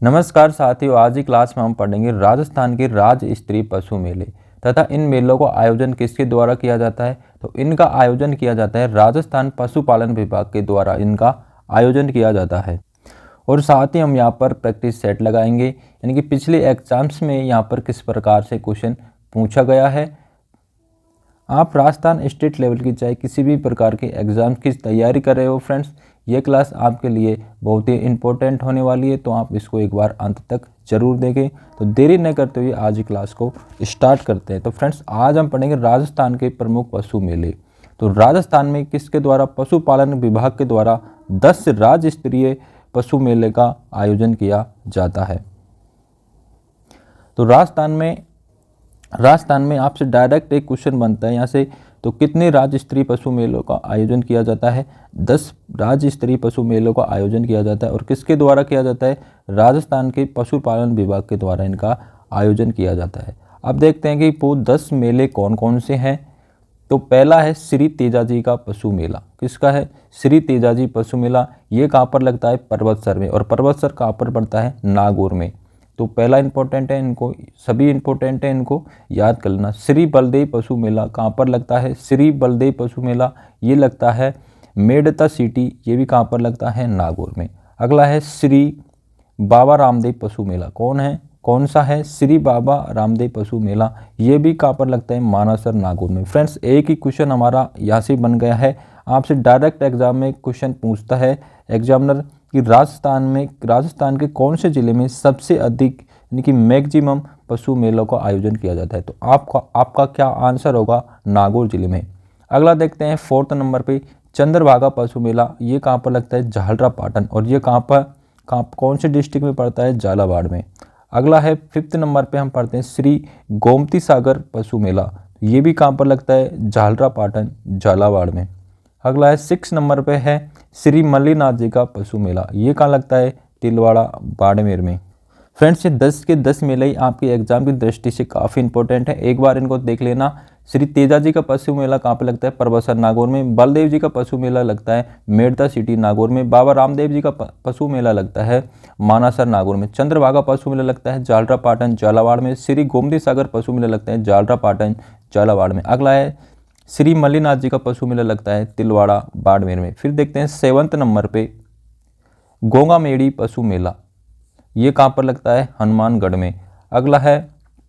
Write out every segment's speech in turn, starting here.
नमस्कार साथियों, आज की क्लास में हम पढ़ेंगे राजस्थान के राज्य स्तरीय पशु मेले तथा इन मेलों का आयोजन किसके द्वारा किया जाता है। तो इनका आयोजन किया जाता है राजस्थान पशुपालन विभाग के द्वारा इनका आयोजन किया जाता है। और साथ ही हम यहाँ पर प्रैक्टिस सेट लगाएंगे, यानी कि पिछले एग्जाम्स में यहाँ पर किस प्रकार से क्वेश्चन पूछा गया है। आप राजस्थान स्टेट लेवल की चाहे किसी भी प्रकार के एग्ज़ाम की तैयारी कर रहे हो फ्रेंड्स, ये क्लास आपके लिए बहुत ही इम्पोर्टेंट होने वाली है, तो आप इसको एक बार अंत तक जरूर देखें। तो देरी न करते हुए आज की क्लास को स्टार्ट करते हैं। तो फ्रेंड्स, आज हम पढ़ेंगे राजस्थान के प्रमुख पशु मेले। तो राजस्थान में किसके द्वारा, पशुपालन विभाग के द्वारा 10 राज्य स्तरीय पशु मेले का आयोजन किया जाता है। तो राजस्थान में आपसे डायरेक्ट एक क्वेश्चन बनता है यहाँ से, तो कितने राज्य स्तरीय पशु मेलों का आयोजन किया जाता है। 10 राज्य स्तरीय पशु मेलों का आयोजन किया जाता है। और किसके द्वारा किया जाता है, राजस्थान के पशुपालन विभाग के द्वारा इनका आयोजन किया जाता है। अब देखते हैं कि वो 10 मेले कौन कौन से हैं। तो पहला है श्री तेजाजी का पशु मेला। किसका है, श्री तेजाजी पशु मेला। ये कहाँ पर लगता है, पर्वतसर में। और पर्वतसर कहाँ पर पड़ता है, नागौर में। तो पहला इंपॉर्टेंट है, इनको सभी इंपॉर्टेंट है, इनको याद कर लेना। श्री बलदेव पशु मेला कहाँ पर लगता है, श्री बलदेव पशु मेला ये लगता है मेड़ता सिटी। ये भी कहाँ पर लगता है, नागौर में। अगला है श्री बाबा रामदेव पशु मेला। कौन सा है, श्री बाबा रामदेव पशु मेला। ये भी कहाँ पर लगता है, मानासर, नागौर में। फ्रेंड्स, एक ही क्वेश्चन हमारा यहाँ से बन गया है। आपसे डायरेक्ट एग्जाम में क्वेश्चन पूछता है एग्जामिनर कि राजस्थान के कौन से जिले में सबसे अधिक यानी कि मैक्सिमम पशु मेलों का आयोजन किया जाता है। तो आपका क्या आंसर होगा, नागौर जिले में। अगला देखते हैं 4th नंबर पे चंद्रभागा पशु मेला। ये कहाँ पर लगता है, झालरापाटन। और ये कौन से डिस्ट्रिक्ट में पड़ता है, झालावाड़ में। अगला है 5th नंबर पे हम पढ़ते हैं श्री गोमती सागर पशु मेला। ये भी कहाँ पर लगता है, झालरापाटन, झालावाड़ में। अगला है 6 नंबर पे है श्री मल्लीनाथ जी का पशु मेला। ये कहाँ लगता है, तिलवाड़ा, बाड़मेर में। फ्रेंड्स, ये 10 के 10 मेले ही आपके एग्जाम की दृष्टि से काफ़ी इंपॉर्टेंट है, एक बार इनको देख लेना। श्री तेजाजी का पशु मेला कहाँ पे लगता है, पर्वतसर, नागौर में। बलदेव जी का पशु मेला लगता है मेड़ता सिटी, नागौर में। बाबा रामदेव जी का पशु मेला लगता है मानासर, नागौर में। चंद्रभागा पशु मेला लगता है झालरापाटन, झालावाड़ में। श्री गोमती सागर पशु मेला लगता है झालरापाटन, झालावाड़ में। अगला है श्री मल्लीनाथ जी का पशु मेला लगता है तिलवाड़ा, बाड़मेर में। फिर देखते हैं 7th नंबर पे गोंगामेड़ी पशु मेला। ये कहाँ पर लगता है, हनुमानगढ़ में। अगला है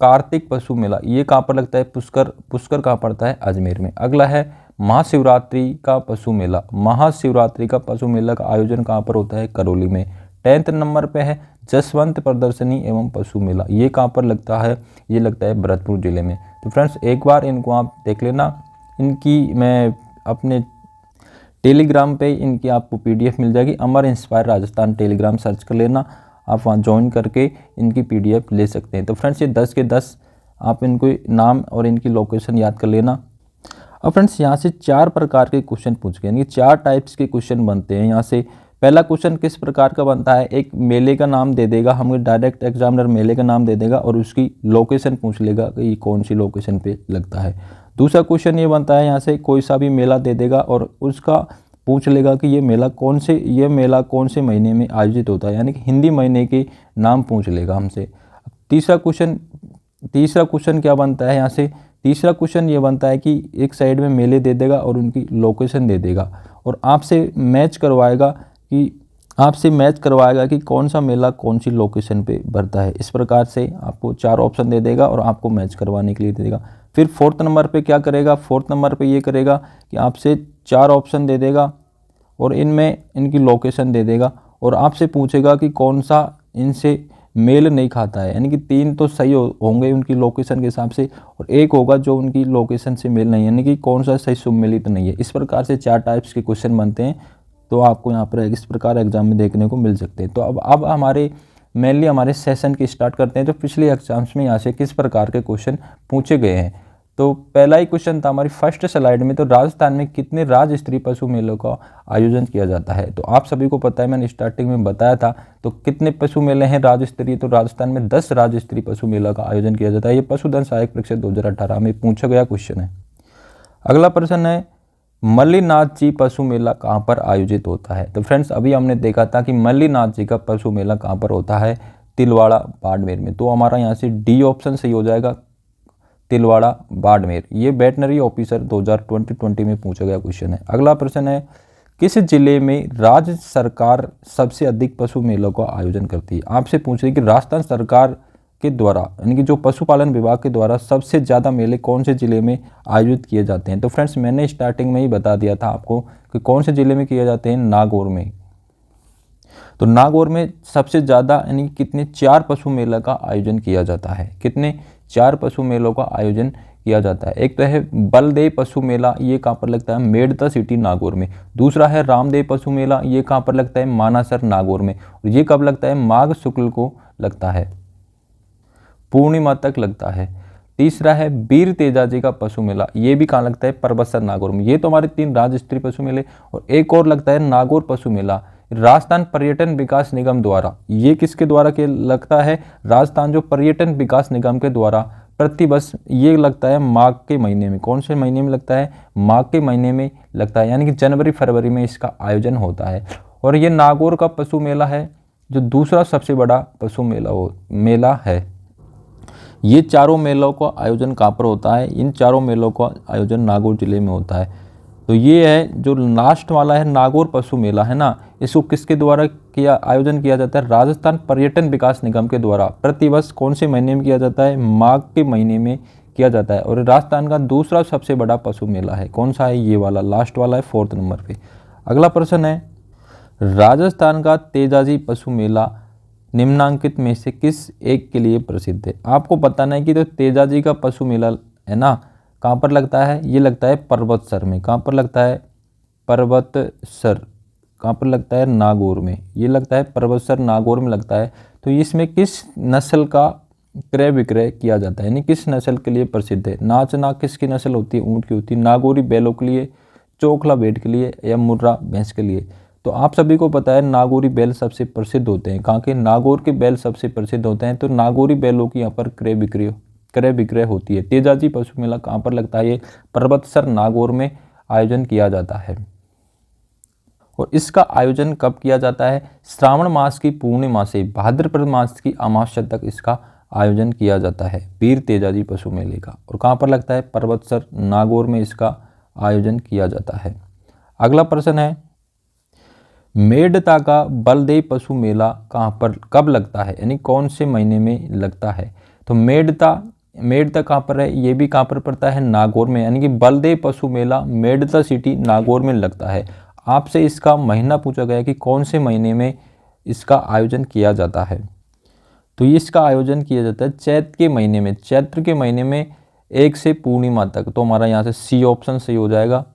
कार्तिक पशु मेला। ये कहाँ पर लगता है, पुष्कर कहाँ पड़ता है, अजमेर में। अगला है महाशिवरात्रि का पशु मेला। महाशिवरात्रि का पशु मेला का आयोजन कहाँ पर होता है, करौली में। 10th नंबर पे है जसवंत प्रदर्शनी एवं पशु मेला। ये कहाँ पर लगता है, ये लगता है भरतपुर जिले में। तो फ्रेंड्स, एक बार इनको आप देख लेना। इनकी मैं अपने टेलीग्राम पे इनकी आपको PDF मिल जाएगी। अमर इंस्पायर राजस्थान टेलीग्राम सर्च कर लेना, आप वहाँ ज्वाइन करके इनकी PDF ले सकते हैं। तो फ्रेंड्स, ये 10 के 10 आप इनको नाम और इनकी लोकेशन याद कर लेना। अब फ्रेंड्स, यहाँ से 4 प्रकार के क्वेश्चन पूछ गए, यानी 4 टाइप्स के क्वेश्चन बनते हैं यहाँ से। पहला क्वेश्चन किस प्रकार का बनता है, एक मेले का नाम दे देगा हमें, डायरेक्ट एग्जामिनर मेले का नाम दे देगा और उसकी लोकेशन पूछ लेगा कि ये कौन सी लोकेशन पे लगता है। दूसरा क्वेश्चन ये बनता है, यहाँ से कोई सा भी मेला दे देगा और उसका पूछ लेगा कि ये मेला कौन से महीने में आयोजित होता है, यानी कि हिंदी महीने के नाम पूछ लेगा हमसे। तीसरा क्वेश्चन क्या बनता है यहाँ से, तीसरा क्वेश्चन ये बनता है कि एक साइड में मेले दे देगा और उनकी लोकेशन दे देगा और आपसे मैच करवाएगा कि कौन सा मेला कौन सी लोकेशन पे भरता है। इस प्रकार से आपको 4 ऑप्शन दे देगा और आपको मैच करवाने के लिए दे देगा। फिर 4th नंबर पे क्या करेगा, 4th नंबर पे ये करेगा कि आपसे 4 ऑप्शन दे देगा और इनमें इनकी लोकेशन दे देगा और आपसे पूछेगा कि कौन सा इनसे मेल नहीं खाता है, यानी कि 3 तो सही होंगे उनकी लोकेशन के हिसाब से और एक होगा जो उनकी लोकेशन से मेल नहीं है, यानी कि कौन सा सही सम्मिलित नहीं है। इस प्रकार से 4 टाइप्स के क्वेश्चन बनते हैं, तो आपको यहाँ पर इस प्रकार एग्जाम में देखने को मिल सकते हैं। तो अब हमारे सेशन की स्टार्ट करते हैं। तो पिछले एग्जाम्स में यहाँ से किस प्रकार के क्वेश्चन पूछे गए हैं। तो पहला ही क्वेश्चन था हमारी फर्स्ट स्लाइड में, तो राजस्थान में कितने राज्य स्तरीय पशु मेलों का आयोजन किया जाता है। तो आप सभी को पता है, मैंने स्टार्टिंग में बताया था। तो कितने पशु मेले हैं राज्य स्तरीय, तो राजस्थान में 10 राज्य स्तरीय पशु मेला का आयोजन किया जाता है। ये पशुधन सहायक परीक्षा 2018 में पूछा गया क्वेश्चन है। अगला प्रश्न है मल्लीनाथ जी पशु मेला कहाँ पर आयोजित होता है। तो फ्रेंड्स, अभी हमने देखा था कि मल्लीनाथ जी का पशु मेला कहाँ पर होता है, तिलवाड़ा बाड़मेर में। तो हमारा यहाँ से डी ऑप्शन सही हो जाएगा, तिलवाड़ा बाड़मेर। ये वेटनरी ऑफिसर 2020 में पूछा गया क्वेश्चन है। अगला प्रश्न है, किस जिले में राज्य सरकार सबसे अधिक पशु मेलों का आयोजन करती है? आपसे पूछ रही कि राजस्थान सरकार के द्वारा यानी कि जो पशुपालन विभाग के द्वारा सबसे ज़्यादा मेले कौन से ज़िले में आयोजित किए जाते हैं? तो फ्रेंड्स मैंने स्टार्टिंग में ही बता दिया था आपको कि कौन से ज़िले में किए जाते हैं, नागौर में। तो नागौर में सबसे ज़्यादा यानी कितने 4 पशु मेला का आयोजन किया जाता है। कितने 4 पशु मेलों का आयोजन किया जाता है। एक तो है बलदेव पशु मेला, ये कहाँ पर लगता है, मेड़ता सिटी नागौर में। दूसरा है रामदेव पशु मेला, ये कहाँ पर लगता है, मानासर नागौर में। और ये कब लगता है, माघ शुक्ल को लगता है, पूर्णिमा तक लगता है। तीसरा है वीर तेजाजी का पशु मेला, ये भी कहाँ लगता है, परबतसर नागौर में। ये तो हमारे 3 राज्य स्तरीय पशु मेले। और एक और लगता है नागौर पशु मेला, राजस्थान पर्यटन विकास निगम द्वारा। ये किसके द्वारा के लगता है, राजस्थान जो पर्यटन विकास निगम के द्वारा प्रतिवर्ष ये लगता है माघ के महीने में। कौन से महीने में लगता है, माघ के महीने में लगता है, यानी कि जनवरी फरवरी में इसका आयोजन होता है। और ये नागौर का पशु मेला है जो दूसरा सबसे बड़ा पशु मेला है। ये चारों मेलों का आयोजन कहाँ पर होता है, इन चारों मेलों का आयोजन नागौर जिले में होता है। तो ये है जो लास्ट वाला है नागौर पशु मेला है ना, इसको किसके द्वारा आयोजन किया जाता है, राजस्थान पर्यटन विकास निगम के द्वारा। प्रतिवर्ष कौन से महीने में किया जाता है, माघ के महीने में किया जाता है। और राजस्थान का दूसरा सबसे बड़ा पशु मेला है। कौन सा है, ये वाला लास्ट वाला है 4th नंबर पे। अगला प्रश्न है, राजस्थान का तेजाजी पशु मेला निम्नांकित में से किस एक के लिए प्रसिद्ध है? आपको बताना है कि तो तेजाजी का पशु मेला है ना, कहाँ पर लगता है, ये लगता है परबतसर में। कहाँ पर लगता है, परबतसर। कहाँ पर लगता है, नागौर में। ये लगता है परबतसर नागौर में लगता है। तो इसमें किस नस्ल का क्रय विक्रय किया जाता है, यानी किस नस्ल के लिए प्रसिद्ध है? नाचना किसकी नस्ल होती है, ऊँट की होती है। नागौरी बैलों के लिए, चोखला भेड़ के लिए, या मुर्रा भैंस के लिए? तो आप सभी को पता है नागौरी बैल सबसे प्रसिद्ध होते हैं। कहाँ के, नागौर के बैल सबसे प्रसिद्ध होते हैं। तो नागौरी बैलों की यहाँ पर क्रय विक्रय होती है। तेजाजी पशु मेला कहाँ पर लगता है, ये परबतसर नागौर में आयोजन किया जाता है। और इसका आयोजन कब किया जाता है, श्रावण मास की पूर्णिमा से भाद्रपद मास की अमावस्या तक इसका आयोजन किया जाता है, वीर तेजाजी पशु मेले का। और कहाँ पर लगता है, परबतसर नागौर में इसका आयोजन किया जाता है। अगला प्रश्न है, मेड़ता का बलदेव पशु मेला कहाँ पर कब लगता है, यानी कौन से महीने में लगता है? तो मेड़ता कहाँ पर है, ये भी कहाँ पर पड़ता है, नागौर में। यानी कि बलदेव पशु मेला मेड़ता सिटी नागौर में लगता है। आपसे इसका महीना पूछा गया कि कौन से महीने में इसका आयोजन किया जाता है। तो इसका आयोजन किया जाता है चैत्र के महीने में। चैत्र के महीने में 1 से पूर्णिमा तक। तो हमारा यहाँ से सी ऑप्शन सही हो जाएगा।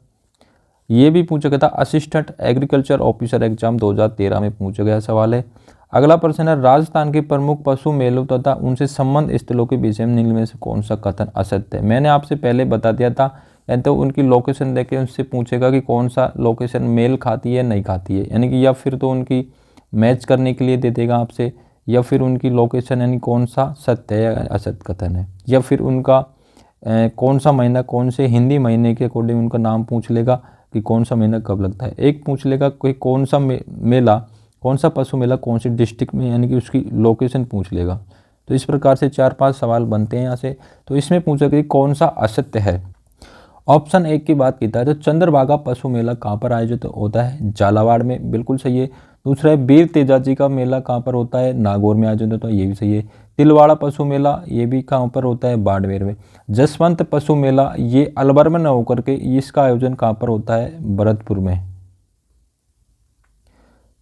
ये भी पूछा गया था, असिस्टेंट एग्रीकल्चर ऑफिसर एग्जाम 2013 में पूछा गया सवाल है। अगला प्रश्न है, राजस्थान के प्रमुख पशु मेलों तथा उनसे संबंध स्थलों के विषय में निम्न में से कौन सा कथन असत्य है? मैंने आपसे पहले बता दिया था, या तो उनकी लोकेशन देके उनसे पूछेगा कि कौन सा लोकेशन मेल खाती है नहीं खाती है, यानी कि या फिर तो उनकी मैच करने के लिए दे देगा आपसे, या फिर उनकी लोकेशन यानी कौन सा सत्य है या असत्य कथन है, या फिर उनका कौन सा महीना, कौन से हिंदी महीने के अकॉर्डिंग उनका नाम पूछ लेगा कि कौन सा महीना कब लगता है। एक पूछ लेगा कोई कौन सा मेला, कौन सा पशु मेला कौन सी डिस्ट्रिक्ट में, यानी कि उसकी लोकेशन पूछ लेगा। तो इस प्रकार से 4-5 सवाल बनते हैं यहाँ से। तो इसमें पूछा कि कौन सा असत्य है। ऑप्शन 1 की बात की है तो चंद्रभागा पशु मेला कहाँ पर आयोजित होता है, झालावाड़ में, बिल्कुल सही है। दूसरा है वीर तेजाजी का मेला कहाँ पर होता है, नागौर में आयोजित होता है, ये भी सही है। तिलवाड़ा पशु मेला ये भी कहाँ पर होता है, बाड़मेर में। जसवंत पशु मेला ये अलवर में न होकर के इसका आयोजन कहाँ पर होता है, भरतपुर में।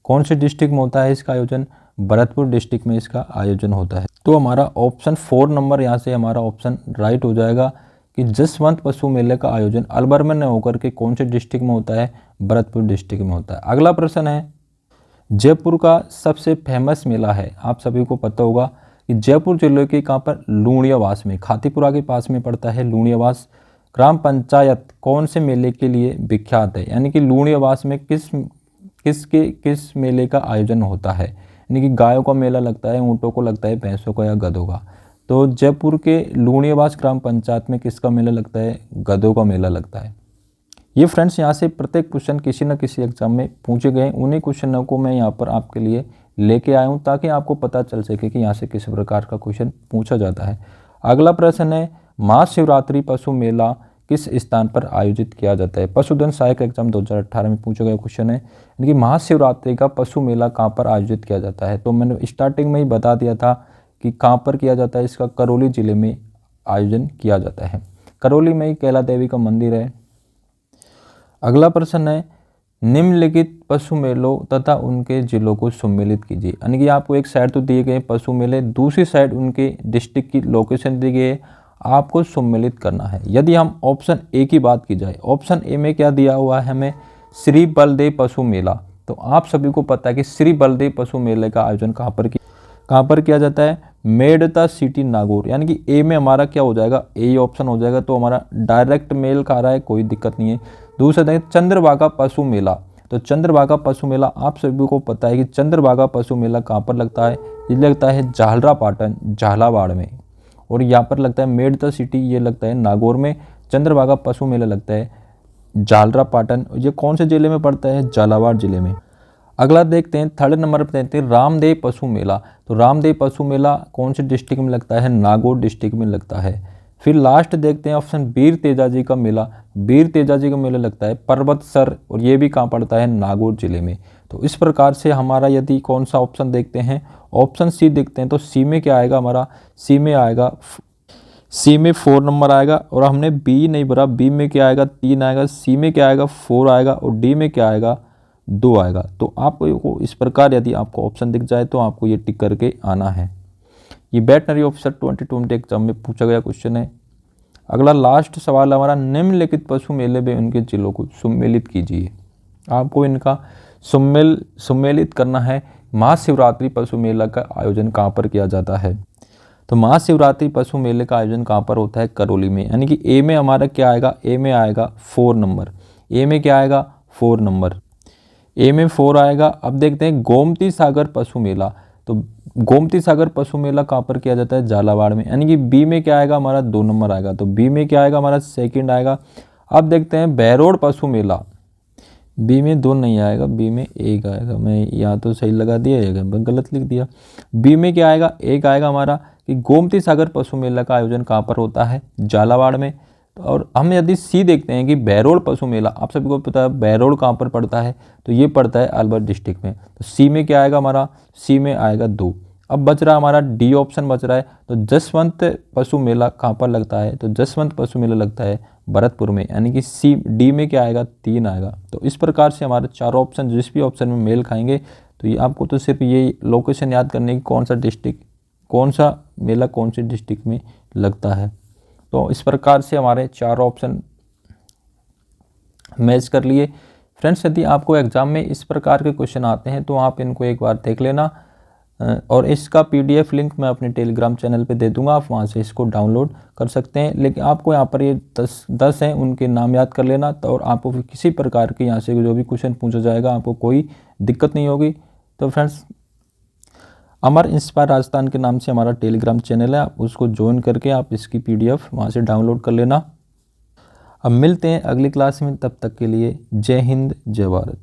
कौन से डिस्ट्रिक्ट में होता है इसका आयोजन, भरतपुर डिस्ट्रिक्ट में इसका आयोजन होता है। तो हमारा ऑप्शन 4 नंबर यहाँ से हमारा ऑप्शन राइट हो जाएगा कि जसवंत पशु मेले का आयोजन अलवर में न होकर के कौन से डिस्ट्रिक्ट में होता है, भरतपुर डिस्ट्रिक्ट में होता है। अगला प्रश्न है, जयपुर का सबसे फेमस मेला है। आप सभी को पता होगा कि जयपुर जिले के कहाँ पर, लूणियावास में, खातीपुरा के पास में पड़ता है लूणियावास। ग्राम पंचायत कौन से मेले के लिए विख्यात है, यानी कि लूणियावास में किस मेले का आयोजन होता है, यानी कि गायों का मेला लगता है, ऊँटों को लगता है, भैंसों का या गधों का। तो जयपुर के लूणियावास ग्राम पंचायत में किसका मेला लगता है, गधों का मेला लगता है। ये फ्रेंड्स यहाँ से प्रत्येक क्वेश्चन किसी न किसी एग्जाम में पूछे गए, उन्हीं क्वेश्चनों को मैं यहाँ पर आपके लिए लेके आया हूँ ताकि आपको पता चल सके कि यहाँ से किस प्रकार का क्वेश्चन पूछा जाता है। अगला प्रश्न है, महाशिवरात्रि पशु मेला किस स्थान पर आयोजित किया जाता है? पशुधन सहायक एग्जाम 2018 में पूछा गया क्वेश्चन है, यानी कि महाशिवरात्रि का पशु मेला कहाँ पर आयोजित किया जाता है? तो मैंने स्टार्टिंग में ही बता दिया था कि कहाँ पर किया जाता है। इसका करौली जिले में आयोजन किया जाता है। करौली में ही कैला देवी का मंदिर है। अगला प्रश्न है, निम्नलिखित पशु मेलों तथा उनके जिलों को सम्मिलित कीजिए। यानी कि आपको एक साइड तो दिए गए पशु मेले, दूसरी साइड उनके डिस्ट्रिक्ट की लोकेशन दी गई है, आपको सम्मिलित करना है। यदि हम ऑप्शन ए की बात की जाए, ऑप्शन ए में क्या दिया हुआ है हमें? श्री बलदेव पशु मेला। तो आप सभी को पता है कि श्री बलदेव पशु मेले का आयोजन कहाँ पर किया जाता है? मेड़ता सिटी नागौर। यानी कि ए में हमारा क्या हो जाएगा? ए ऑप्शन हो जाएगा, तो हमारा डायरेक्ट मेल खा रहा है, कोई दिक्कत नहीं है। दूसरा देखें, चंद्रभागा पशु मेला। तो चंद्रभागा पशु मेला आप सभी को पता है कि चंद्रभागा पशु मेला कहाँ पर लगता है? ये लगता है झालरापाटन झालावाड़ में। और यहाँ पर लगता है मेड़ता सिटी, ये लगता है नागौर में। चंद्रभागा पशु मेला लगता है झालरापाटन। ये कौन से जिले में पड़ता है? झालावाड़ जिले में। अगला देखते हैं, थर्ड नंबर पर देखते हैं रामदेव पशु मेला। तो रामदेव पशु मेला कौन से डिस्ट्रिक्ट में लगता है? नागौर डिस्ट्रिक्ट में लगता है। फिर लास्ट देखते हैं ऑप्शन वीर तेजाजी का मेला। वीर तेजाजी का मेला लगता है पर्वतसर, और ये भी कहाँ पड़ता है? नागौर जिले में। तो इस प्रकार से हमारा यदि कौन सा ऑप्शन देखते हैं, ऑप्शन सी देखते हैं, तो सी में क्या आएगा हमारा? सी में आएगा, सी में 4 नंबर आएगा। और हमने बी नहीं भरा, बी में क्या आएगा? 3 आएगा। सी में क्या आएगा? 4 आएगा। और डी में क्या आएगा? 2 आएगा। तो आपको इस प्रकार यदि आपको ऑप्शन दिख जाए तो आपको ये टिक करके आना है। ये वेटनरी ऑफिसर 2020 एग्जाम में पूछा गया क्वेश्चन है। अगला लास्ट सवाल हमारा, निम्नलिखित पशु मेले में उनके जिलों को सम्मिलित कीजिए। आपको इनका सम्मिलित करना है। महाशिवरात्रि पशु मेला का आयोजन कहाँ पर किया जाता है? तो महाशिवरात्रि पशु मेले का आयोजन कहाँ पर होता है? करौली में। यानी कि ए में हमारा क्या आएगा? ए में आएगा 4 नंबर। ए में क्या आएगा? 4 नंबर। ए में 4 आएगा। अब देखते हैं गोमती सागर पशु मेला। तो गोमती सागर पशु मेला कहाँ पर किया जाता है? झालावाड़ में। यानी कि बी में क्या आएगा हमारा? 2 नंबर आएगा। तो बी में क्या आएगा हमारा? सेकंड आएगा। अब देखते हैं बहरोड पशु मेला। बी में 2 नहीं आएगा, बी में 1 आएगा। मैं यहाँ तो सही लगा दिया या गलत लिख दिया? बी में क्या आएगा? 1 आएगा हमारा। कि गोमती सागर पशु मेला का आयोजन कहाँ पर होता है? झालावाड़ में। और हम यदि सी देखते हैं कि बहरोड पशु मेला, आप सभी को पता है बहरोड कहाँ पर पड़ता है? तो ये पड़ता है अलवर डिस्ट्रिक्ट में। तो सी में क्या आएगा हमारा? सी में आएगा 2। अब बच रहा हमारा डी ऑप्शन बच रहा है। तो जसवंत पशु मेला कहाँ पर लगता है? तो जसवंत पशु मेला लगता है भरतपुर में। यानी कि सी डी में क्या आएगा? 3 आएगा। तो इस प्रकार से हमारे चारों ऑप्शन जिस भी ऑप्शन में मेल खाएंगे, तो ये आपको तो सिर्फ ये लोकेशन याद करने की कौन सा डिस्ट्रिक्ट, कौन सा मेला कौन से डिस्ट्रिक्ट में लगता है। तो इस प्रकार से हमारे 4 ऑप्शन मैच कर लिए। फ्रेंड्स, यदि आपको एग्जाम में इस प्रकार के क्वेश्चन आते हैं तो आप इनको एक बार देख लेना, और इसका पीडीएफ लिंक मैं अपने टेलीग्राम चैनल पे दे दूंगा, आप वहाँ से इसको डाउनलोड कर सकते हैं। लेकिन आपको यहाँ पर ये 10 हैं, उनके नाम याद कर लेना। तो और आपको किसी प्रकार के यहाँ से जो भी क्वेश्चन पूछा जाएगा आपको कोई दिक्कत नहीं होगी। तो फ्रेंड्स, अमर इंस्पायर राजस्थान के नाम से हमारा टेलीग्राम चैनल है, आप उसको ज्वाइन करके आप इसकी पीडीएफ वहाँ से डाउनलोड कर लेना। अब मिलते हैं अगली क्लास में, तब तक के लिए जय हिंद जय भारत।